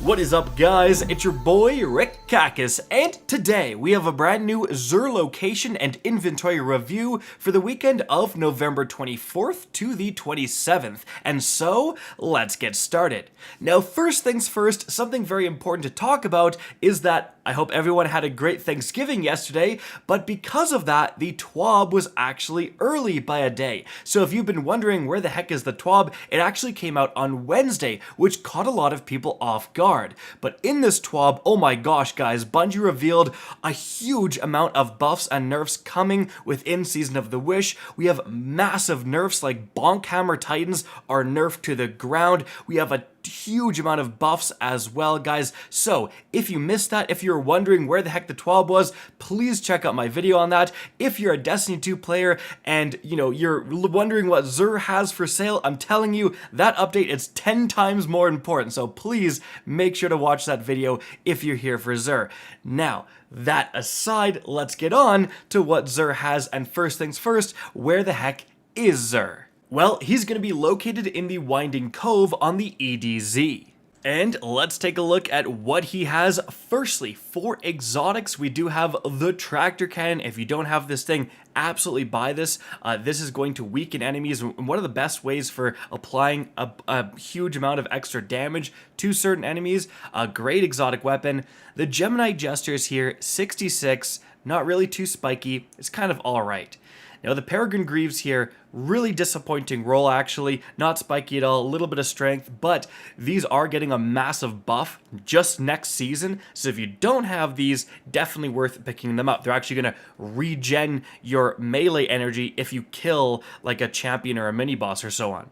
What is up, guys? It's your boy Rick Kakis, and today we have a brand new Xur location and inventory review for the weekend of November 24th to the 27th, and so let's get started. Now, first things first, something very important to talk about is that I hope everyone had a great Thanksgiving yesterday, but because of that, the TWAB was actually early by a day. So if you've been wondering where the heck is the TWAB, it actually came out on Wednesday, which caught a lot of people off guard. But in this TWAB, oh my gosh guys, Bungie revealed a huge amount of buffs and nerfs coming within Season of the Wish. We have massive nerfs like Bonk Hammer Titans are nerfed to the ground. We have a huge amount of buffs as well, guys. So if you missed that, if you're wondering where the heck the TWAB was, please check out my video on that. If you're a Destiny 2 player and you're wondering what Xur has for sale, I'm telling you that update is 10 times more important. So please make sure to watch that video if you're here for Xur. Now, that aside, let's get on to what Xur has, and first things first, where the heck is Xur? Well, he's going to be located in the Winding Cove on the EDZ. And let's take a look at what he has. Firstly, for exotics, we do have the Tractor Cannon. If you don't have this thing, absolutely buy this. This is going to weaken enemies, and one of the best ways for applying a huge amount of extra damage to certain enemies. A great exotic weapon. The Gemini Jester is here, 66, not really too spiky. It's kind of alright. Now the Peregrine Greaves here, really disappointing roll actually, not spiky at all, a little bit of strength, but these are getting a massive buff just next season, so if you don't have these, definitely worth picking them up. They're actually going to regen your melee energy if you kill like a champion or a mini-boss or so on.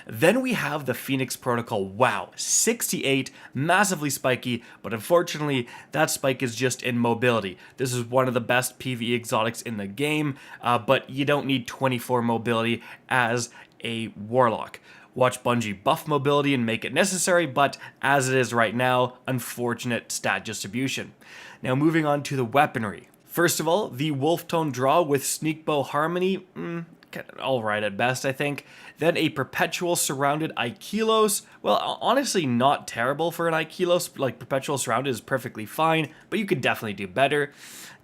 Then we have the Phoenix Protocol. Wow, 68, massively spiky, but unfortunately, that spike is just in mobility. This is one of the best PvE exotics in the game, but you don't need 24 mobility as a Warlock. Watch Bungie buff mobility and make it necessary, but as it is right now, unfortunate stat distribution. Now moving on to the weaponry. First of all, the Wolf Tone Draw with Sneak Bow Harmony, alright at best, I think. Then a Perpetual Surrounded Aikilos. Well, honestly, not terrible for an Aikilos. Like, Perpetual Surrounded is perfectly fine, but you could definitely do better.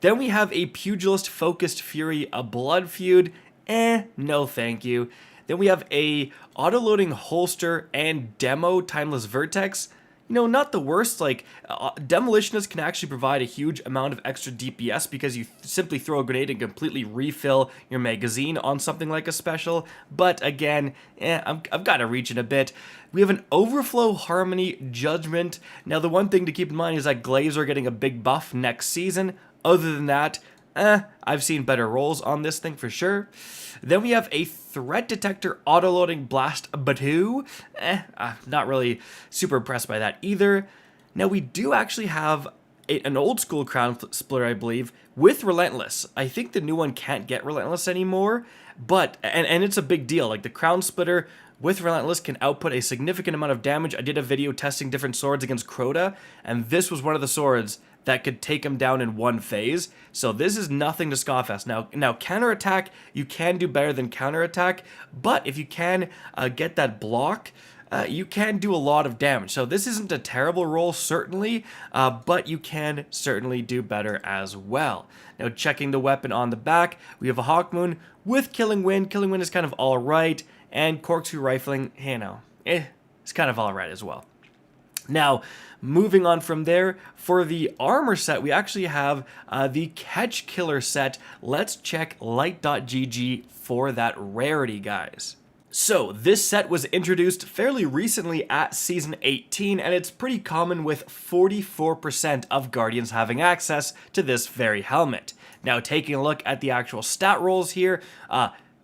Then we have a Pugilist Focused Fury, a Blood Feud. No thank you. Then we have a Autoloading Holster and Demo Timeless Vertex. Not the worst. Like, Demolitionist can actually provide a huge amount of extra DPS because you simply throw a grenade and completely refill your magazine on something like a special. But again, I've got to reach it a bit. We have an Overflow Harmony Judgment. Now, the one thing to keep in mind is that Glaives are getting a big buff next season. Other than that, I've seen better rolls on this thing for sure. Then we have a Threat Detector Autoloading Blast Batu. Not really super impressed by that either. Now we do actually have an old school Crown Splitter, I believe, with Relentless. I think the new one can't get Relentless anymore, but, and it's a big deal. Like, the Crown Splitter with Relentless can output a significant amount of damage. I did a video testing different swords against Crota, and this was one of the swords that could take him down in one phase. So this is nothing to scoff at. Now counterattack, you can do better than counterattack, but if you can get that block, you can do a lot of damage. So this isn't a terrible roll, certainly, but you can certainly do better as well. Now checking the weapon on the back, we have a Hawkmoon with Killing Wind. Killing Wind is kind of alright, and Corkscrew Rifling, it's kind of alright as well. Now, moving on from there, for the armor set, we actually have the Catch Killer set. Let's check light.gg for that rarity, guys. So, this set was introduced fairly recently at Season 18, and it's pretty common with 44% of Guardians having access to this very helmet. Now, taking a look at the actual stat rolls here,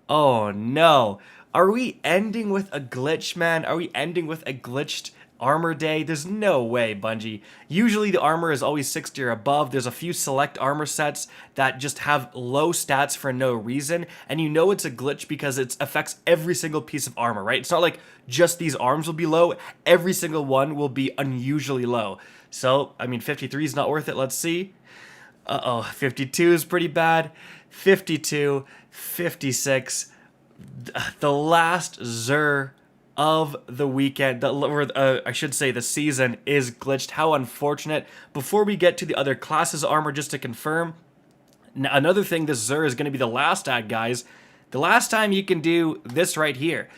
oh no. Are we ending with a glitch, man? Are we ending with a glitched armor day? There's no way, Bungie. Usually the armor is always 60 or above. There's a few select armor sets that just have low stats for no reason, and you know it's a glitch because it affects every single piece of armor, right? It's not like just these arms will be low. Every single one will be unusually low. So, I mean, 53 is not worth it. Let's see. 52 is pretty bad. 52, 56. The last Xur of the weekend, I should say the season, is glitched. How unfortunate. Before we get to the other classes armor, just to confirm, another thing this Zur is going to be the last at, guys. The last time you can do this right here.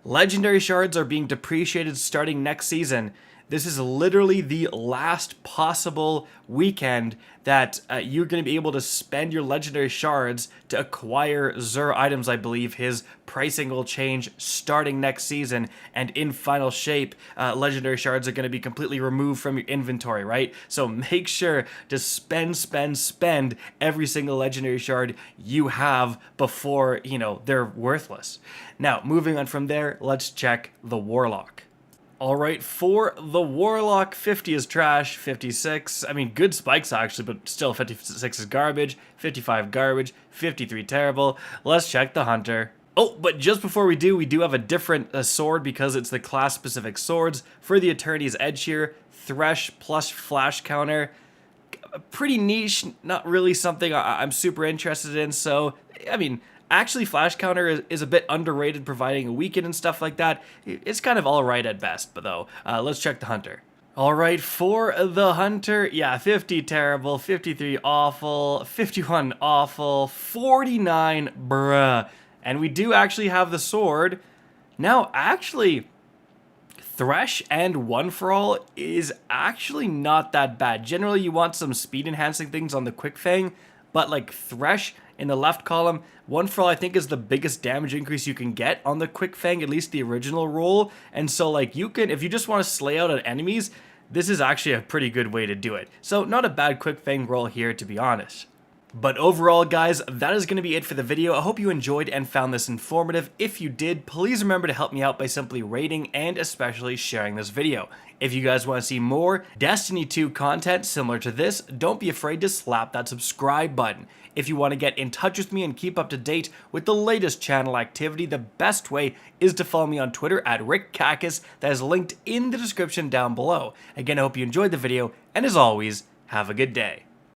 Legendary shards are being depreciated starting next season. This is literally the last possible weekend that you're going to be able to spend your legendary shards to acquire Zur items. I believe his pricing will change starting next season, and in final shape, legendary shards are going to be completely removed from your inventory, right? So make sure to spend every single legendary shard you have before, you know, they're worthless. Now, moving on from there, let's check the Warlock. Alright, for the Warlock, 50 is trash, 56, I mean, good spikes actually, but still 56 is garbage, 55 garbage, 53 terrible. Let's check the Hunter. Oh, but just before we do have a different sword because it's the class-specific swords. For the Eternity's Edge here, Thresh plus Flash Counter. Pretty niche, not really something I'm super interested in, so, I mean, actually, Flash Counter is a bit underrated, providing a weaken and stuff like that. It's kind of alright at best, but though, let's check the Hunter. Alright, for the Hunter, yeah, 50 terrible, 53 awful, 51 awful, 49 bruh. And we do actually have the sword. Now, actually, Thresh and One For All is actually not that bad. Generally, you want some speed enhancing things on the Quick Fang, but like Thresh in the left column, One For All I think is the biggest damage increase you can get on the Quick Fang, at least the original rule. And so like you can, if you just want to slay out at enemies, this is actually a pretty good way to do it. So not a bad Quick Fang roll here, to be honest. But overall, guys, that is going to be it for the video. I hope you enjoyed and found this informative. If you did, please remember to help me out by simply rating and especially sharing this video. If you guys want to see more Destiny 2 content similar to this, don't be afraid to slap that subscribe button. If you want to get in touch with me and keep up to date with the latest channel activity, the best way is to follow me on Twitter at RickKakis. That is linked in the description down below. Again, I hope you enjoyed the video, and as always, have a good day.